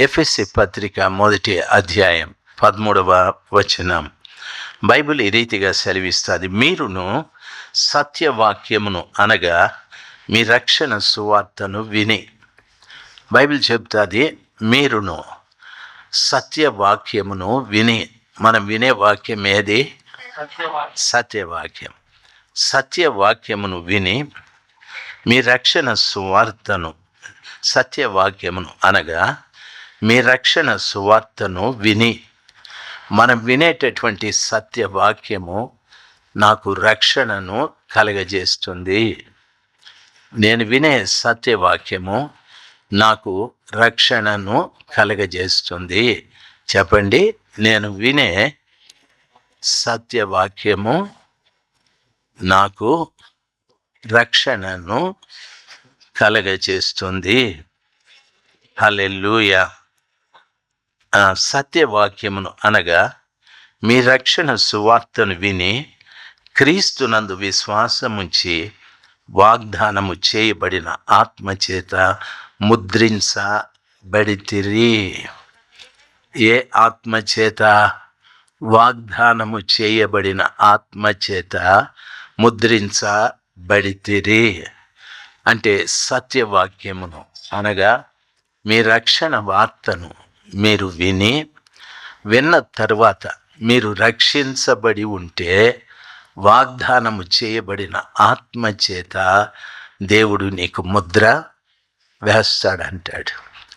ఎఫెసీ పత్రిక 1వ అధ్యాయం 13వ వచనం. బైబిల్ ఈ రీతిగా సెలవిస్తుంది, మీరును సత్యవాక్యమును అనగా మీ రక్షణ సువార్తను విని. బైబిల్ చెప్తుంది, మీరును సత్యవాక్యమును విని. మనం వినే వాక్యం ఏది? సత్యవాక్యం. సత్యవాక్యమును విని మీ రక్షణ సువార్తను, సత్యవాక్యమును అనగా మీ రక్షణ సువార్తను విని. మనం వినేటటువంటి సత్యవాక్యము నాకు రక్షణను కలగజేస్తుంది. నేను వినే సత్యవాక్యము నాకు రక్షణను కలగజేస్తుంది. చెప్పండి, నేను వినే సత్యవాక్యము నాకు రక్షణను కలగజేస్తుంది. హల్లెలూయా. సత్యవాక్యమును అనగా మీ రక్షణ సువార్తను విని క్రీస్తునందు విశ్వాసముంచి వాగ్దానము చేయబడిన ఆత్మచేత ముద్రించబడితిరి. ఏ ఆత్మచేత? వాగ్దానము చేయబడిన ఆత్మచేత ముద్రించబడితిరి. అంటే సత్యవాక్యమును అనగా మీ రక్షణ వార్తను మీరు విన్న తర్వాత మీరు రక్షించబడి ఉంటే వాగ్దానము చేయబడిన ఆత్మచేత దేవుడు నీకు ముద్ర వేస్తాడంటాడు.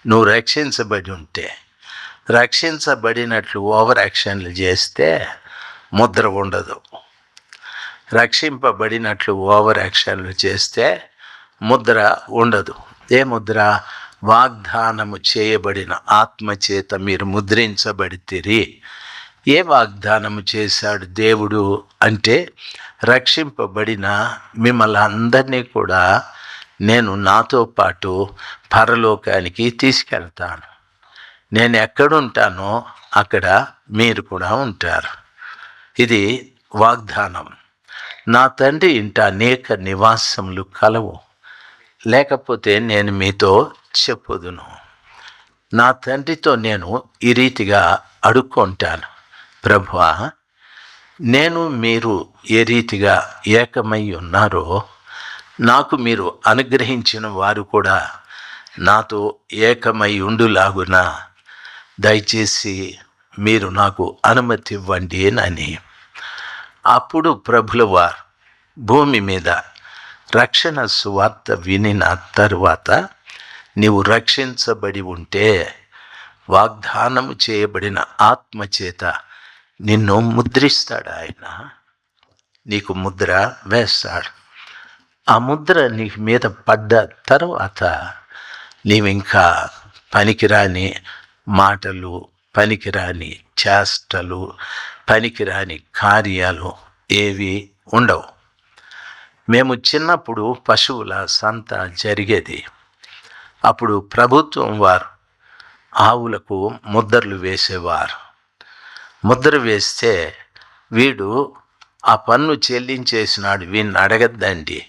నువ్వు రక్షించబడి ఉంటే, రక్షించబడినట్లు ఓవర్ యాక్షన్లు చేస్తే ముద్ర ఉండదు. రక్షింపబడినట్లు ఓవర్ యాక్షన్లు చేస్తే ముద్ర ఉండదు. ఏ ముద్ర? వాగ్దానము చేయబడిన ఆత్మచేత మీరు ముద్రించబడితిరి. ఏ వాగ్దానము చేశాడు దేవుడు అంటే, రక్షింపబడిన మిమ్మల్ని అందరినీ కూడా నేను నాతో పాటు పరలోకానికి తీసుకెళ్తాను. నేను ఎక్కడుంటానో అక్కడ మీరు కూడా ఉంటారు. ఇది వాగ్దానం. నా తండ్రి ఇంట అనేక నివాసములు కలవు, లేకపోతే నేను మీతో చెప్పుదును. నా తండ్రితో నేను ఈ రీతిగా అడుక్కుంటాను, ప్రభువా, నేను మీరు ఏ రీతిగా ఏకమై ఉన్నారో నాకు మీరు అనుగ్రహించిన వారు కూడా నాతో ఏకమై ఉండులాగున దయచేసి మీరు నాకు అనుమతి ఇవ్వండి అని. అప్పుడు ప్రభుల వారు భూమి మీద రక్షణ సువార్త వినిన తరువాత నీవు రక్షించబడి ఉంటే వాగ్దానము చేయబడిన ఆత్మచేత నిన్ను ముద్రిస్తాడు. ఆయన నీకు ముద్ర వేస్తాడు. ఆ ముద్ర నీ మీద పడ్డ తర్వాత నీవింకా పనికిరాని మాటలు, పనికిరాని చేష్టలు, పనికిరాని కార్యాలు ఏవి ఉండవు. మేము చిన్నప్పుడు పశువుల సంత జరిగేది. అప్పుడు ప్రభుత్వం వారు ఆవులకు ముద్రలు వేసేవారు. ముద్ర వేస్తే వీడు ఆ పన్ను చెల్లించేసినాడు, వీడిని అడగద్దండి,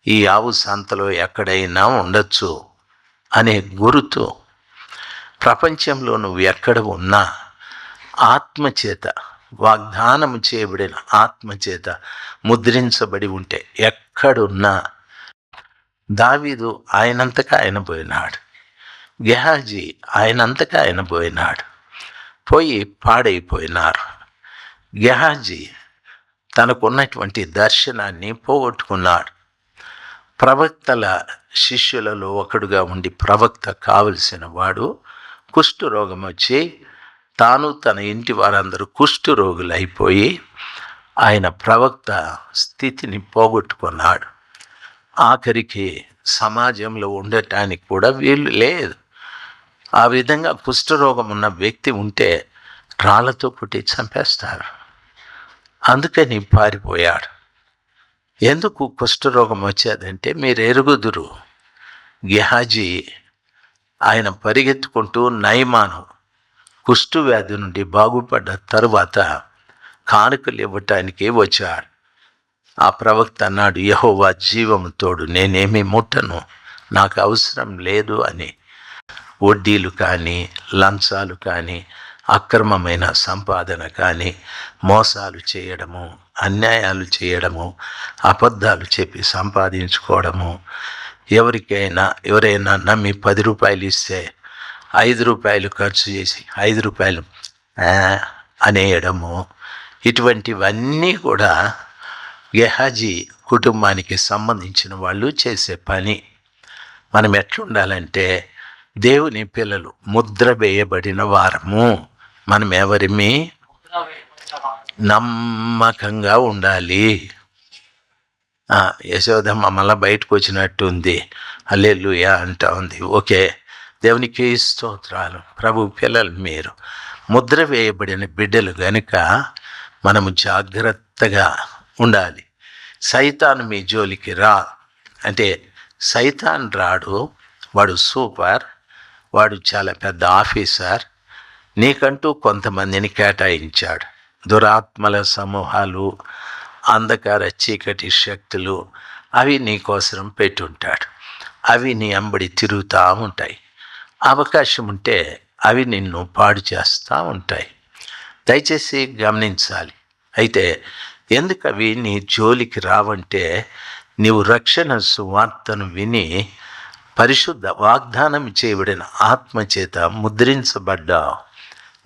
ఈ ఆవు సంతలో ఎక్కడైనా ఉండొచ్చు అనే గురుతు. ప్రపంచంలో నువ్వు ఎక్కడ ఉన్నా ఆత్మచేత, వాగ్దానము చేయబడిన ఆత్మచేత ముద్రించబడి ఉంటే ఎక్కడున్నా. దావీదు ఆయనంతటా ఆయన పోయినాడు. గెహాజీ ఆయనంతటా ఆయన పోయినాడు. పోయి పాడైపోయినారు. గెహాజీ తనకున్నటువంటి దర్శనాన్ని పోగొట్టుకున్నాడు. ప్రవక్తల శిష్యులలో ఒకడుగా ఉండి ప్రవక్త కావలసిన వాడు కుష్ఠరోగం వచ్చి తాను తన ఇంటి వారందరూ కుష్ఠరోగులైపోయి ఆయన ప్రవక్త స్థితిని పోగొట్టుకున్నాడు. ఆఖరికి సమాజంలో ఉండటానికి కూడా వీలు లేదు. ఆ విధంగా కుష్ఠరోగం ఉన్న వ్యక్తి ఉంటే రాళ్లతో కొట్టి చంపేస్తారు. అందుకని పారిపోయాడు. ఎందుకు కుష్ఠరోగం వచ్చేదంటే మీరు ఎరుగుదురు. గెహాజీ ఆయన పరిగెత్తుకుంటూ నయమాను కుష్టు వ్యాధి నుండి బాగుపడ్డ తరువాత కానుకలు ఇవ్వటానికి వచ్చాడు. ఆ ప్రవక్త అన్నాడు, యెహోవా జీవము తోడు, నేనేమి ముట్టను, నాకు అవసరం లేదు అని. వడ్డీలు కానీ, లంచాలు కానీ, అక్రమమైన సంపాదన కానీ, మోసాలు చేయడము, అన్యాయాలు చేయడము, అబద్ధాలు చెప్పి సంపాదించుకోవడము, ఎవరైనా నమ్మి 10 రూపాయలు ఇస్తే 5 రూపాయలు ఖర్చు చేసి 5 రూపాయలు అనేయడము, ఇటువంటివన్నీ కూడా గెహాజీ కుటుంబానికి సంబంధించిన వాళ్ళు చేసే పని. మనం ఎట్లుండాలంటే దేవుని పిల్లలు, ముద్ర వేయబడిన వారము. మనం ఎవరిమి? నమ్మకంగా ఉండాలి. యశోదమ్మ మళ్ళా బయటకు వచ్చినట్టుంది, హల్లెలూయా అంటా ఉంది. ఓకే, దేవునికి స్తోత్రాలు. ప్రభు పిల్లలు మీరు ముద్ర వేయబడిన బిడ్డలు గనుక మనము జాగ్రత్తగా ఉండాలి. సైతాను మీ జోలికి అంటే సైతాన్ రాడు, వాడు సూపర్, వాడు చాలా పెద్ద ఆఫీసర్. నీకంటూ కొంతమందిని కేటాయించాడు. దురాత్మల సమూహాలు, అంధకార చీకటి శక్తులు, అవి నీకోసం పెట్టుంటాడు. అవి నీ అంబడి తిరుగుతూ ఉంటాయి. అవకాశం ఉంటే అవి నిన్ను పాడు చేస్తూ ఉంటాయి. దయచేసి గమనించాలి. అయితే ఎందుకు అవి నీ జోలికి రావంటే, నీవు రక్షణ సువార్తను విని పరిశుద్ధ వాగ్దానం చేయబడిన ఆత్మచేత ముద్రించబడ్డావు.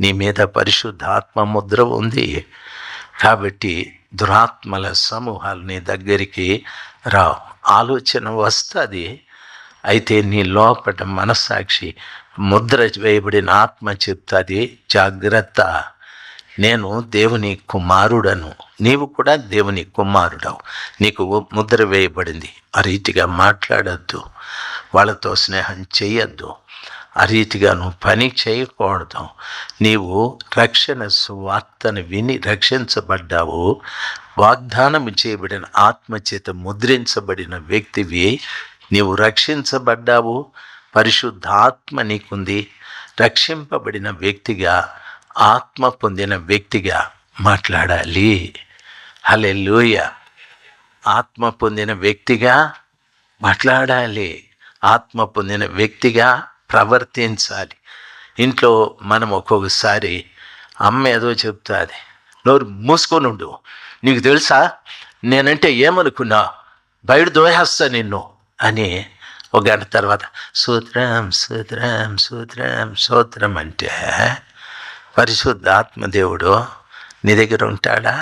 నీ మీద పరిశుద్ధ ఆత్మ ముద్ర ఉంది. కాబట్టి దురాత్మల సమూహాలు నీ దగ్గరికి రావు. ఆలోచన వస్తుంది, అయితే నీ లోపట మనస్సాక్షి ముద్ర వేయబడిన ఆత్మ చెప్తుంది, జాగ్రత్త, నేను దేవుని కుమారుడను, నీవు కూడా దేవుని కుమారుడవు, నీకు ముద్ర వేయబడింది. ఆ రీతిగా మాట్లాడద్దు, వాళ్ళతో స్నేహం చేయొద్దు, ఆ రీతిగా నువ్వు పని చేయకూడదు. నీవు రక్షణ సువార్తను విని రక్షించబడ్డావు. వాగ్దానం చేయబడిన ఆత్మచేత ముద్రించబడిన వ్యక్తివి. నీవు రక్షించబడ్డావు, పరిశుద్ధాత్మ నీకుంది. రక్షింపబడిన వ్యక్తిగా, ఆత్మ పొందిన వ్యక్తిగా మాట్లాడాలి. హల్లెలూయా. ఆత్మ పొందిన వ్యక్తిగా మాట్లాడాలి, ఆత్మ పొందిన వ్యక్తిగా ప్రవర్తించాలి. ఇంట్లో మనం ఒక్కొక్కసారి అమ్మ ఏదో చెప్తుంది, నోరు మూసుకొని ఉండు, నీకు తెలుసా నేనంటే ఏమనుకున్నా, బయట దోహేస్తా నిన్ను అని. ఒక గంట తర్వాత సూత్రం సూత్రం సూత్రం సూత్రం అంటే పరిశుద్ధాత్మదేవుడు నీ దగ్గర ఉంటాడా?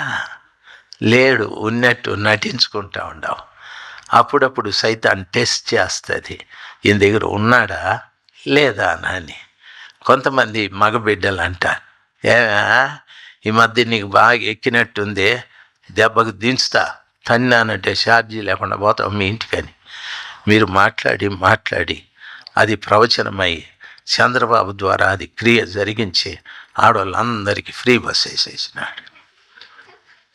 లేడు, ఉన్నట్టు నటించుకుంటా ఉండవు. అప్పుడప్పుడు సైతాన్ టెస్ట్ చేస్తుంది, ఈయన దగ్గర ఉన్నాడా లేదా అని. కొంతమంది మగబిడ్డలు అంటారు, ఈ మధ్య నీకు బాగా ఎక్కినట్టుంది, దెబ్బకు దించుతా, తన్నానంటే ఛార్జీ లేకుండా పోతాం మీ ఇంటికని. మీరు మాట్లాడి అది ప్రవచనమై చంద్రబాబు ద్వారా అది క్రియ జరిగించి ఆడవాళ్ళందరికీ ఫ్రీ బస్ వేసేసినాడు.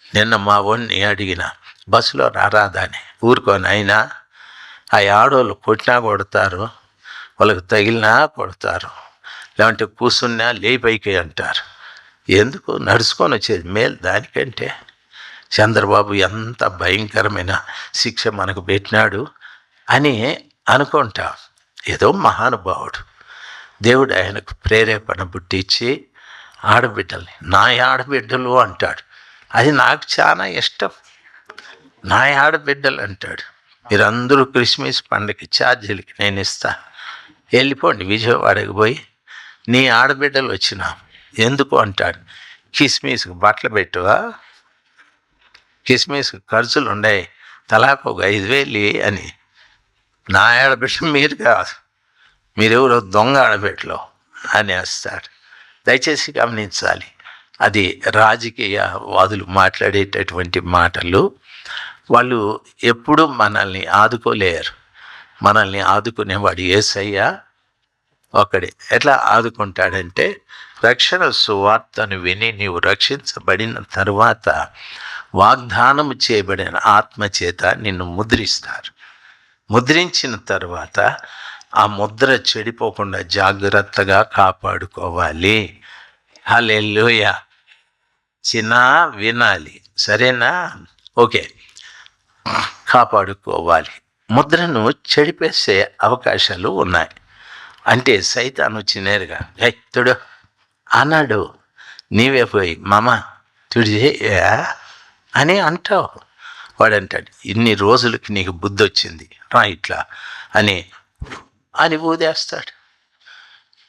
నిన్న మా వాడిని అడిగిన, బస్సులో రారాదని. ఊరుకొని అయినా ఆ ఆడవాళ్ళు కొట్టినా కొడతారు, వాళ్ళకి తగిలినా కొడతారు, లేదంటే కూర్చున్నా లేపైకి అంటారు. ఎందుకు నడుచుకొని వచ్చేది మేలు దానికంటే. చంద్రబాబు ఎంత భయంకరమైన శిక్ష మనకు పెట్టినాడు అని అనుకుంటా. ఏదో మహానుభావుడు, దేవుడు ఆయనకు ప్రేరేపణ పుట్టించి ఆడబిడ్డల్ని నా ఆడబిడ్డలు అంటాడు. అది నాకు చాలా ఇష్టం, నా ఆడబిడ్డలు అంటాడు. మీరందరూ క్రిస్మస్ పండుగ ఛార్జీలకి నేను ఇస్తా, వెళ్ళిపోండి విజయవాడకి పోయి నీ ఆడబిడ్డలు వచ్చినా. ఎందుకు అంటాడు, కిస్మిస్కి బట్టలు పెట్టువా, కిస్మిస్కి ఖర్చులు ఉన్నాయి, తలాకు ఒక 5,000 అని. నా ఆడబిడ్డ మీరు కాదు, మీరెవరో దొంగ ఆడబిడ్డలో అనేస్తాడు. దయచేసి గమనించాలి, అది రాజకీయవాదులు మాట్లాడేటటువంటి మాటలు. వాళ్ళు ఎప్పుడూ మనల్ని ఆదుకోలేరు. మనల్ని ఆదుకునేవాడు యేసయ్య ఒకడే. ఎట్లా ఆదుకుంటాడంటే, రక్షణ సువార్తను విని నీవు రక్షించబడిన తరువాత వాగ్దానం చేయబడిన ఆత్మచేత నిన్ను ముద్రిస్తారు. ముద్రించిన తర్వాత ఆ ముద్ర చెడిపోకుండా జాగ్రత్తగా కాపాడుకోవాలి. హల్లెలూయా. చిన్న వినాలి, సరేనా? ఓకే, కాపాడుకోవాలి. ముద్రను చెడిపేసే అవకాశాలు ఉన్నాయి. అంటే సైతాన్ వచ్చి నేరుగా తుడు అన్నాడు. నీవే పోయి మామ తుడి అని అంటావు. వాడు అంటాడు, ఇన్ని రోజులకి నీకు బుద్ధి వచ్చింది రా ఇట్లా అని ఊదేస్తాడు.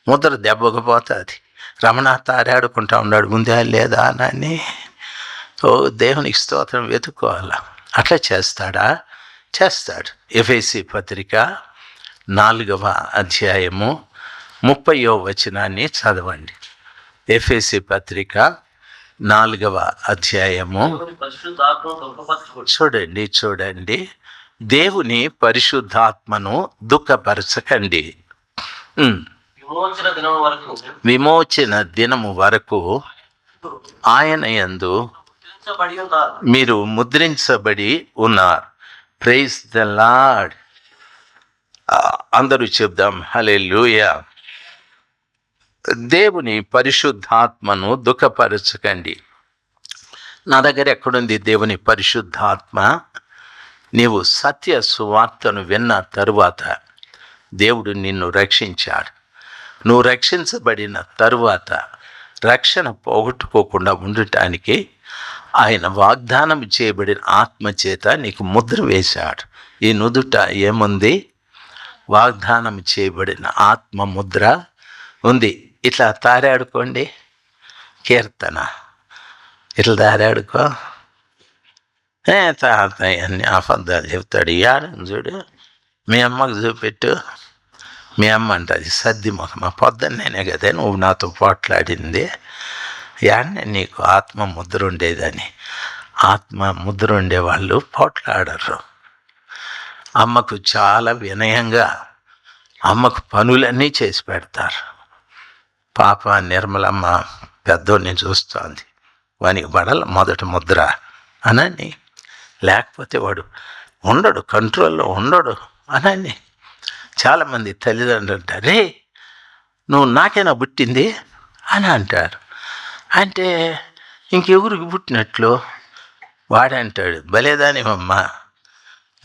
ముద్ర దెబ్బకు పోతుంది. రమణ తారాడుకుంటా ఉన్నాడు, ముందే లేదా అని. ఓ దేవునికి స్తోత్రం, వెతుక్కోవాలా. అట్లా చేస్తాడా? చేస్తాడు. ఎఫెసీ పత్రిక 4వ అధ్యాయము 30వ వచనాన్ని చదవండి. ఎఫెసీ పత్రిక 4వ అధ్యాయము చూడండి. దేవుని పరిశుద్ధాత్మను దుఃఖపరచకండి. విమోచన దినము వరకు ఆయన యందు మీరు ముద్రించబడి ఉన్నారు. Praise the Lord. అందరూ చెప్దాం హల్లెలూయా. దేవుని పరిశుద్ధాత్మను దుఃఖపరచకండి. నా దగ్గర ఎక్కడుంది దేవుని పరిశుద్ధాత్మ? నీవు సత్య సువార్తను విన్న తరువాత దేవుడు నిన్ను రక్షించాడు. నువ్వు రక్షించబడిన తరువాత రక్షణ పోగొట్టుకోకుండా ఉండటానికి ఆయన వాగ్దానం చేయబడిన ఆత్మ చేత నీకు ముద్ర వేశాడు. ఈ నుదుట ఏముంది? వాగ్దానం చేయబడిన ఆత్మ ముద్ర ఉంది. ఇట్లా తారాడుకోండి. కీర్తన ఇట్లా తారాడుకో. అన్ని అబద్ధాలు చెప్తాడు. యాడని చూడు, మీ అమ్మకు చూపెట్టు. మీ అమ్మ అంటది సర్ది ముఖమా, పొద్దున్నేనే కదా నువ్వు నాతో పోట్లాడింది. యాడనే నీకు ఆత్మ ముద్ర ఉండేదని. ఆత్మ ముద్ర ఉండేవాళ్ళు పోట్లాడరు. అమ్మకు చాలా వినయంగా అమ్మకు పనులన్నీ చేసి పెడతారు. పాప నిర్మలమ్మ పెద్దోడిని చూస్తోంది, వానికి పడాల మొదటి ముద్ర అనని. లేకపోతే వాడు ఉండడు, కంట్రోల్లో ఉండడు అనని. చాలామంది తల్లిదండ్రులు అంటారు, రే నువ్వు నాకేనా పుట్టింది అని అంటారు. అంటే ఇంకెవరికి పుట్టినట్లు? వాడంటాడు, భలేదానివమ్మ,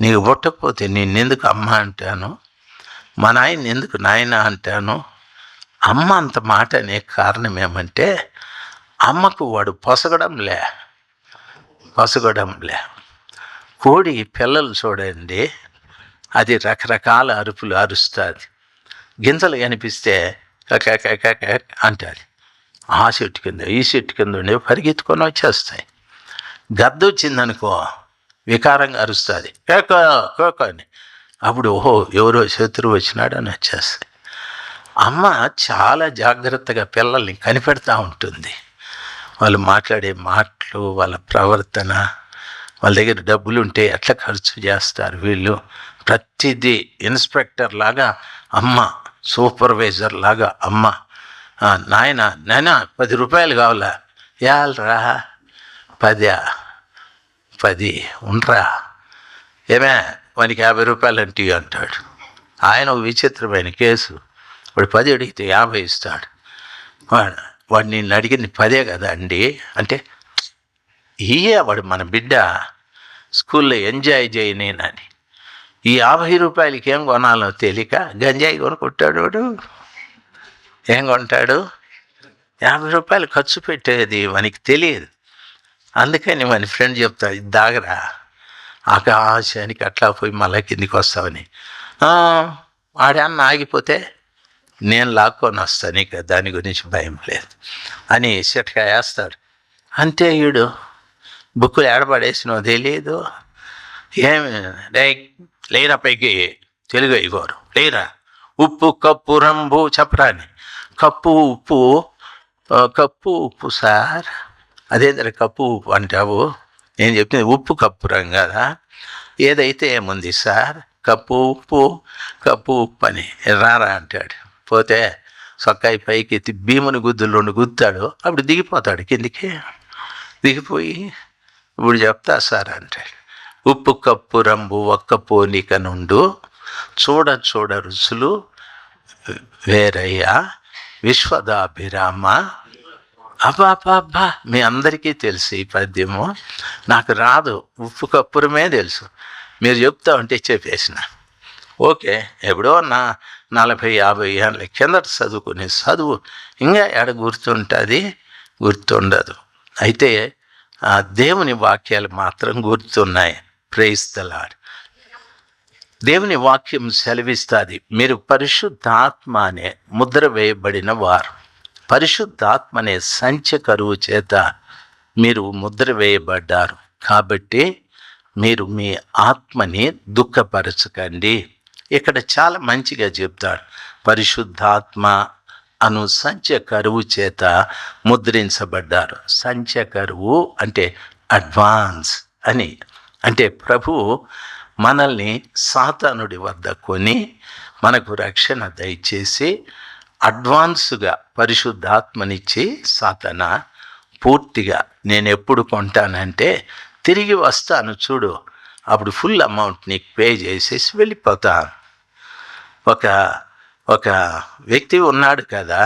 నీకు పుట్టకపోతే నిన్నెందుకు అమ్మ అంటాను, మా నాయన ఎందుకు నాయన అంటాను. అమ్మ అంత మాట అనే కారణం ఏమంటే అమ్మకు వాడు పొసగడంలే. కోడి పిల్లలు చూడండి, అది రకరకాల అరుపులు అరుస్తుంది. గింజలు కనిపిస్తే అంటుంది. ఆ చెట్టు కింద ఈ చెట్టు కింద ఉండే పరిగెత్తుకొని వచ్చేస్తాయి. గద్ద వచ్చిందనుకో వికారంగా అరుస్తుంది, కేక అని. అప్పుడు ఓహో ఎవరో శత్రువు వచ్చినాడు అని వచ్చేస్తాయి. అమ్మ చాలా జాగ్రత్తగా పిల్లల్ని కనిపెడతా ఉంటుంది. వాళ్ళు మాట్లాడే మాటలు, వాళ్ళ ప్రవర్తన, వాళ్ళ దగ్గర డబ్బులు ఉంటే ఎట్లా ఖర్చు చేస్తారు వీళ్ళు, ప్రతిదీ ఇన్స్పెక్టర్ లాగా అమ్మ, సూపర్వైజర్ లాగా అమ్మ. నాయన 10 రూపాయలు కావాలా? యాలరా 10 ఉండరా, ఏమే వానికి 50 రూపాయలు అంటే అంటాడు. ఆయన ఒక విచిత్రమైన కేసు. వాడు 10 అడిగితే 50 ఇస్తాడు. వాడు నిన్ను అడిగింది 10 కదా అండి అంటే, వాడు మన బిడ్డ స్కూల్లో ఎంజాయ్ చేయనేనని ఈ 50 రూపాయలకి ఏం కొనాలో తెలియక గంజాయి కొనుక్కుంటాడు. వాడు ఏం కొంటాడు? 50 రూపాయలు ఖర్చు పెట్టేది వానికి తెలియదు. అందుకని మన ఫ్రెండ్ చెప్తాడు, ఇది దాగరా, ఆకాశానికి అట్లా పోయి మళ్ళీ కిందికి వస్తావని. ఆడన్న ఆగిపోతే నేను లాక్కొని వస్తాను, ఇక దాని గురించి భయం లేదు అని చిట్కా వేస్తాడు. అంతే. వీడు బుక్కులు ఏడబడేసినో తెలియదు. ఏమి లేరా పైకి తెలుగు అయిపోరు లేరా. ఉప్పు కప్పు రంబు చెప్పరాని. కప్పు ఉప్పు సార్, అదేంటే కప్పు ఉప్పు అంటావు? నేను చెప్పింది ఉప్పు కప్పు రంగు కదా. ఏదైతే ఏముంది సార్, కప్పు ఉప్పు అని రారా అంటాడు. పోతే సొక్కాయి పైకి ఎత్తి భీముని గుద్దులు 2 గుద్దాడు. అప్పుడు దిగిపోతాడు కిందికి. దిగిపోయి ఇప్పుడు చెప్తా సార్ అంటాడు. ఉప్పు కప్పు రంబు ఒక్క పోనిక నుండు చూడ రుచులు వేరయ్యా విశ్వదాభిరామ. అబ్బా మీ అందరికీ తెలుసు ఈ పద్యము, నాకు రాదు. ఉప్పు కప్పురమే తెలుసు. మీరు చెప్తా ఉంటే చెప్పేసిన. ఓకే, ఎప్పుడో నా 40-50 ఏళ్ళ కిందట చదువుకునే చదువు ఇంకా ఎడ గుర్తుంటుంది? గుర్తుండదు. అయితే ఆ దేవుని వాక్యాలు మాత్రం గుర్తున్నాయి. Praise the Lord. దేవుని వాక్యం సెలవిస్తుంది, మీరు పరిశుద్ధాత్మ అనే ముద్ర వేయబడిన వారు. పరిశుద్ధాత్మ అనే సంచ కరువు చేత మీరు ముద్ర వేయబడ్డారు. కాబట్టి మీరు మీ ఆత్మని దుఃఖపరచకండి. ఇక్కడ చాలా మంచిగా చెప్తాడు, పరిశుద్ధాత్మ అను సంచ కరువు చేత ముద్రించబడ్డారు. సంచ కరువు అంటే అడ్వాన్స్ అని, అంటే ప్రభువు మనల్ని సాతానుడి వద్ద కొని మనకు రక్షణ దయచేసి అడ్వాన్స్గా పరిశుద్ధాత్మనిచ్చి, సాతాన పూర్తిగా నేను ఎప్పుడు కొంటానంటే తిరిగి వస్తాను చూడు, అప్పుడు ఫుల్ అమౌంట్ నీకు పే చేసేసి వెళ్ళిపోతాను. ఒక వ్యక్తి ఉన్నాడు కదా,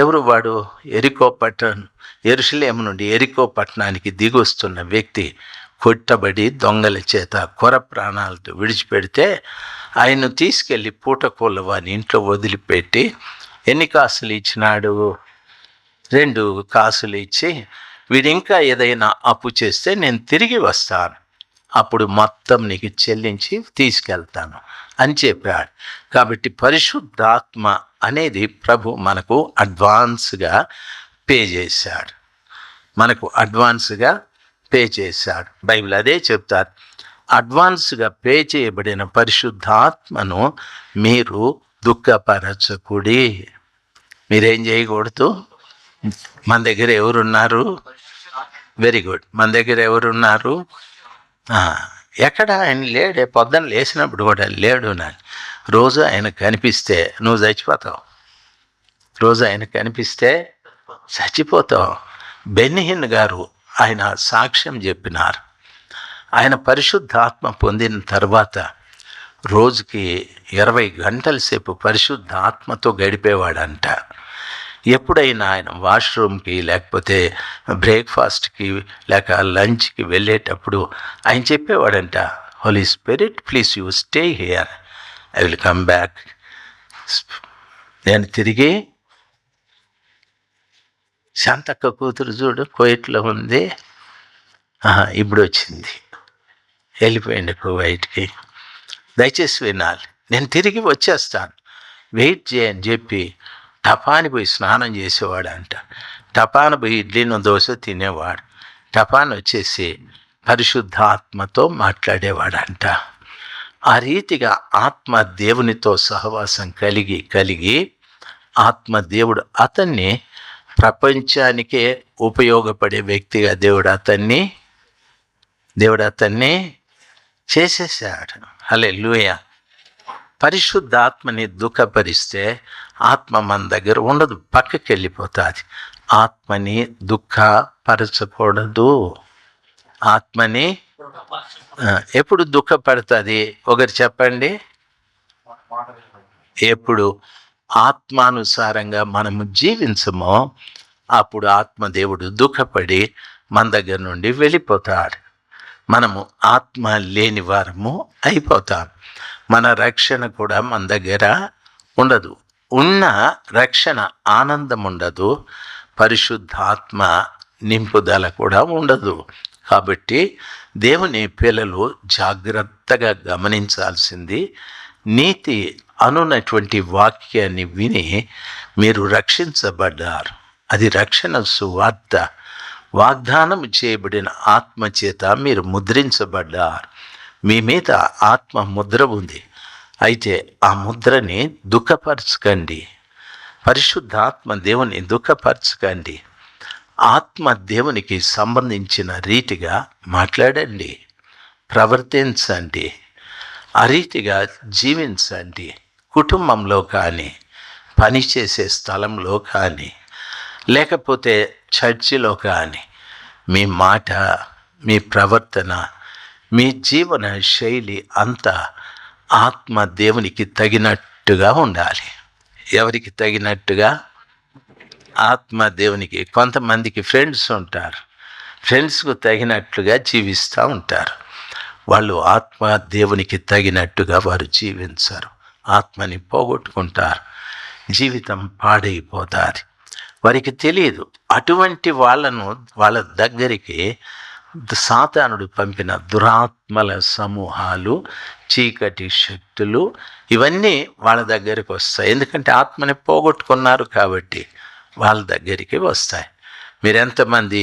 ఎవరు వాడు? యెరూషలేము నుండి యెరికో పట్టణానికి దిగొస్తున్న వ్యక్తి కొట్టబడి దొంగల చేత కొర ప్రాణాలతో విడిచిపెడితే ఆయన తీసుకెళ్ళి పూటకోళ్ళ వాని ఇంట్లో వదిలిపెట్టి ఎన్ని కాసులు ఇచ్చినాడు? 2 కాసులు ఇచ్చి, వీడు ఇంకా ఏదైనా అప్పు చేస్తే నేను తిరిగి వస్తాను, అప్పుడు మొత్తం నీకు చెల్లించి తీసుకెళ్తాను అని చెప్పాడు. కాబట్టి పరిశుద్ధాత్మ అనేది ప్రభు మనకు అడ్వాన్స్గా పే చేశాడు. బైబిల్ అదే చెప్తారు, అడ్వాన్స్గా పే చేయబడిన పరిశుద్ధాత్మను మీరు దుఃఖపరచకుడి. మీరేం చేయకూడదు? మన దగ్గర ఎవరున్నారు? Very good. మన దగ్గర ఎవరున్నారు? ఎక్కడ? ఆయన లేడే. పొద్దున్న లేచినప్పుడు కూడా లేడు. రోజు ఆయన కనిపిస్తే నువ్వు చచ్చిపోతావు. బెన్నిహిన్ గారు ఆయన సాక్ష్యం చెప్పినారు. ఆయన పరిశుద్ధాత్మ పొందిన తర్వాత రోజుకి 20 గంటల సేపు పరిశుద్ధాత్మతో గడిపేవాడంట. ఎప్పుడైనా ఆయన వాష్రూమ్కి లేకపోతే బ్రేక్ఫాస్ట్కి లేక లంచ్కి వెళ్ళేటప్పుడు ఆయన చెప్పేవాడంట, holy spirit please you stay here, I will come back. నేను తిరిగి శాంతక్క కూతురు చూడు కువైట్లో ఉంది, ఇప్పుడు వచ్చింది, వెళ్ళిపోయింది కువైట్కి, దయచేసి వినాలి, నేను తిరిగి వచ్చేస్తాను, వెయిట్ చేయని చెప్పి టపాని పోయి స్నానం చేసేవాడంట. టపాన పోయి ఇడ్లీను దోశ తినేవాడు. టపాన్ వచ్చేసి పరిశుద్ధాత్మతో మాట్లాడేవాడంట. ఆ రీతిగా ఆత్మ దేవునితో సహవాసం కలిగి ఆత్మదేవుడు అతన్ని ప్రపంచానికే ఉపయోగపడే వ్యక్తిగా దేవుడు అతన్ని చేసేసాడు. హల్లెలూయా. పరిశుద్ధాత్మని దుఃఖపరిస్తే ఆత్మ మన దగ్గర ఉండదు, పక్కకి వెళ్ళిపోతుంది. ఆత్మని దుఃఖపరచకూడదు. ఆత్మని ఎప్పుడు దుఃఖపడుతుంది? ఒకరు చెప్పండి. ఎప్పుడు ఆత్మానుసారంగా మనము జీవించమో అప్పుడు ఆత్మదేవుడు దుఃఖపడి మన దగ్గర నుండి వెళ్ళిపోతాడు. మనము ఆత్మ లేని వారము అయిపోతాం. మన రక్షణ కూడా మన దగ్గర ఉండదు. ఉన్న రక్షణ ఆనందం ఉండదు, పరిశుద్ధాత్మ నింపుదల కూడా ఉండదు. కాబట్టి దేవుని పిల్లలు జాగ్రత్తగా గమనించాల్సింది, నీతి అనున్నటువంటి వాక్యాన్ని విని మీరు రక్షించబడ్డారు. అది రక్షణ సువార్త. వాగ్దానం చేయబడిన ఆత్మ చేత మీరు ముద్రించబడ్డారు. మీ మీద ఆత్మ ముద్ర ఉంది. అయితే ఆ ముద్రని దుఃఖపరచకండి. పరిశుద్ధాత్మ దేవుని దుఃఖపరచకండి. ఆత్మ దేవునికి సంబంధించిన రీతిగా మాట్లాడండి, ప్రవర్తించండి, ఆ రీతిగా జీవించండి. కుటుంబంలో కానీ, పనిచేసే స్థలంలో కానీ, లేకపోతే చర్చిలో కానీ, మీ మాట, మీ ప్రవర్తన, మీ జీవన శైలి అంతా ఆత్మ దేవునికి తగినట్టుగా ఉండాలి. ఎవరికి తగినట్టుగా? ఆత్మ దేవునికి. కొంతమందికి ఫ్రెండ్స్ ఉంటారు, ఫ్రెండ్స్కు తగినట్లుగా జీవిస్తూ ఉంటారు. వాళ్ళు ఆత్మ దేవునికి తగినట్టుగా వారు జీవించరు. ఆత్మని పోగొట్టుకుంటారు, జీవితం పాడైపోతుంది. వారికి తెలియదు. అటువంటి వాళ్ళ దగ్గరికి సాతానుడు పంపిన దురాత్మల సమూహాలు, చీకటి శక్తులు ఇవన్నీ వాళ్ళ దగ్గరికి వస్తాయి. ఎందుకంటే ఆత్మని పోగొట్టుకున్నారు కాబట్టి వాళ్ళ దగ్గరికి వస్తాయి. మీరెంతమంది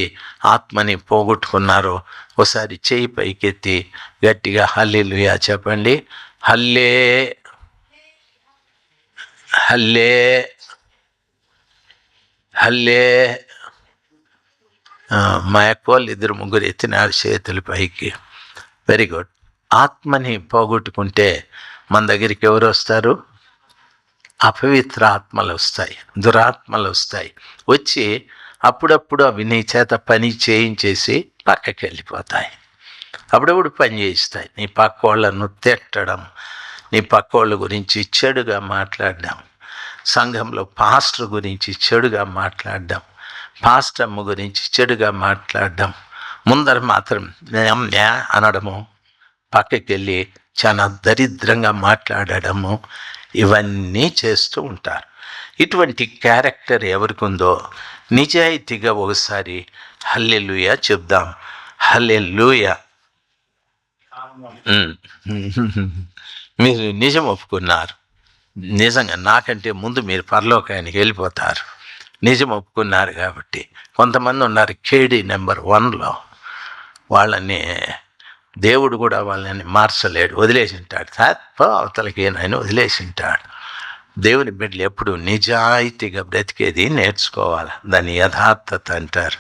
ఆత్మని పోగొట్టుకున్నారో ఒకసారి చేయి పైకెత్తి గట్టిగా హల్లెలూయా చెప్పండి. హల్లే హల్లే హల్లే. మా వాళ్ళు 2-3 ఎత్తినారు చేతుల పైకి. Very good. ఆత్మని పోగొట్టుకుంటే మన దగ్గరికి ఎవరు వస్తారు? అపవిత్ర ఆత్మలు వస్తాయి, దురాత్మలు వస్తాయి. వచ్చి అప్పుడప్పుడు అవి నీ చేత పని చేయించేసి పక్కకి వెళ్ళిపోతాయి. అప్పుడప్పుడు పని చేయిస్తాయి. నీ పక్క వాళ్ళను తిట్టడం, నీ పక్క వాళ్ళ గురించి చెడుగా మాట్లాడడం, సంఘంలో పాస్టర్ గురించి చెడుగా మాట్లాడడం, పాస్టర్ అమ్మ గురించి చెడుగా మాట్లాడడం, ముందర మాత్రం అనడము, పక్కకి వెళ్ళి చాలా దరిద్రంగా మాట్లాడడము, ఇవన్నీ చేస్తూ ఉంటారు. ఇటువంటి క్యారెక్టర్ ఎవరికి ఉందో నిజాయితీగా ఒకసారి హల్లెలూయా చెప్దాం. హల్లెలూయా. మీరు నిజం ఒప్పుకున్నారు. నిజంగా నాకంటే ముందు మీరు పరలోకానికి వెళ్ళిపోతారు. నిజం ఒప్పుకున్నారు కాబట్టి. కొంతమంది ఉన్నారు కేడీ నెంబర్ 1లో, వాళ్ళని దేవుడు కూడా వాళ్ళని మార్చలేడు, వదిలేసి ఉంటాడు. అవతలకి ఆయన వదిలేసి ఉంటాడు. దేవుని బిడ్డలు ఎప్పుడు నిజాయితీగా బ్రతికేది నేర్చుకోవాలి. దాన్ని యథార్థత అంటారు.